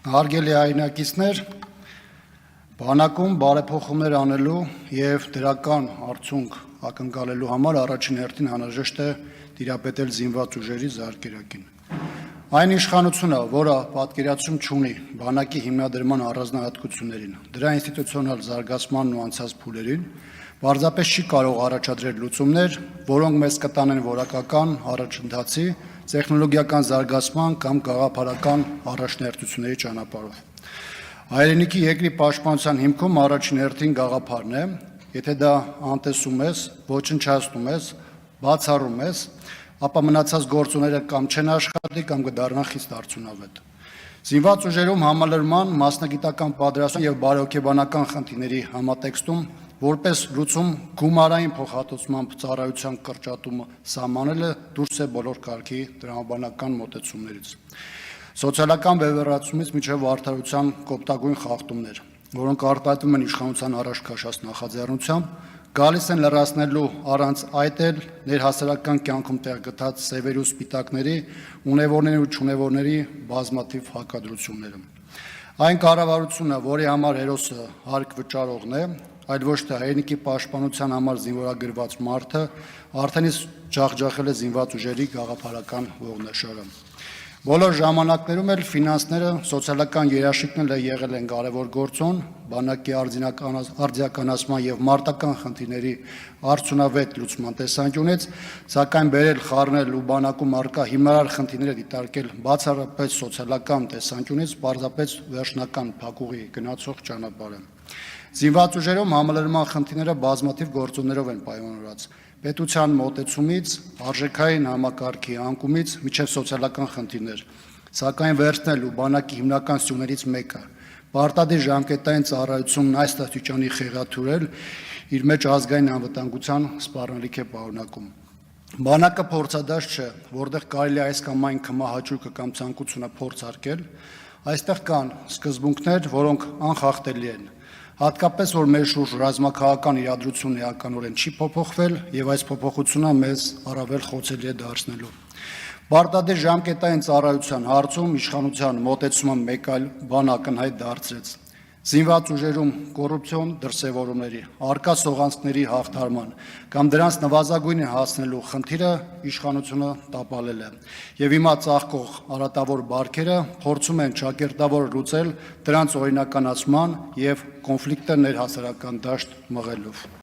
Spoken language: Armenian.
Հարգելի հայրենակիցներ, բանակում բարեփոխումներ անելու եւ դրական արդյունք ակնկալելու համար առաջին հերթին անհրաժեշտ է տիրապետել զինված ուժերի զարգերակին։ Այն իշխանությունը, որը պատկերացում չունի բանակի հիմնադրման առանձնահատկություններին, դրա ինստիտուցիոնալ զարգացմանն ու անցած փուլերին, պարզապես չի կարող առաջադրել լուծումներ, որոնք մեզ կտանեն որակական առաջընթացի, տեխնոլոգիական զարգացման կամ գաղափարական առաջնահերթությունների ճանապարհով։ Հայրենիքի երկրի պաշտպանության հիմքում առաջին հերթին գաղափարն է, եթե դա անտեսում ես, ոչնչացնում ես, բացառում ես, ապա մնացած գործոնները կամ չեն աշխատի, կամ կդառնան խիստ արդյունավետ։ Զինված ուժերում համալրման, մասնագիտական պատրաստման եւ բարոյական խնդիրների համատեքստում որպես լուծում գումարային փոխհատուցման ծառայության կրճատումը սահմանելը դուրս է բոլոր կարգի տրամաբանական մոտեցումներից։ Սոցիալական վեվեռացումից մինչև արդարության կոպտագույն խախտումներ, որոնք արտահայտվում են իշխանության առաջ քաշած նախաձեռնությամբ, գալիս են լրացնելու առանց այդ էլ ներհասարական կյանքում տեղ գտած սևերի ու սպիտակների, ունևորների ու չունևորների բազմաթիվ հակադրությունները։ Այն կառավարությունը, որի համար հերոսը հարկ վճարողն է, այլ ոչ թե հայրենիքի պաշտպանության համար զինվորագրված մարդը, արդեն իսկ ջախջախել է զինված ուժերի գաղափարական ողնաշարը։ Բոլոր ժամանակներում էլ ֆինանսները, սոցիալական երաշխիքները եղել են կարևոր գործոն, բանակի արդիականացման եւ մարտական խնդիրների արդյունավետ լուծման տեսանկյունից, սակայն բերել, խառնել ու բանակում առկա հիմնարար խնդիրները դիտարկել բացառապես սոցիալական տեսանկյունից պարզապես վերջնական փակուղի գնացող ճանապարհ է։ Զինված ուժերում համալրման խնդիրները բազմաթիվ գործոններով են պայմանավորված։ Պետության մոտեցումից, արժեքային համակարգի անկումից մինչև սոցիալական խնդիրներ, սակայն վերցնել ու բանակի հիմնական սյուներից մեկը պարտադիր ժամկետային ծառայությունն այս աստիճանի խեղաթյուրել իր մեջ ազգային անվտանգության սպառնալիք է պարունակում։ Բանակը փորձադաշտ չէ, որտեղ կարելի է այս կամ այն քմահաճույքը կամ ցանկությունը փորձարկել, այստեղ կան սկզբունքներ, որոնք անխախտելի են։ Հատկապես, որ մեր շուրջ ռազմաքաղաքական իրադրությունն էականորեն չի փոփոխվել եւ այս փոփոխությունը մեզ առավել խոցելի է դարձնելու։ Պարտադիր ժամկետային ծառայության հարցում իշխանության մոտեցումը մեկ այլ բան ակնհայտ դարձրեց։ Զինված ուժերում կոռուպցիոն դրսևորումների, արկա սողանցքների հաղթարման կամ դրանց նվազագույնը հասնելու խնդիրը իշխանությունը տապալել է։ Եվ հիմա ծաղկող արատավոր բարքերը փորձում են ճակերտավոր լուծել դրանց օրինականացման եւ կոնֆլիկտը ներհասարական դաշտ մղելով։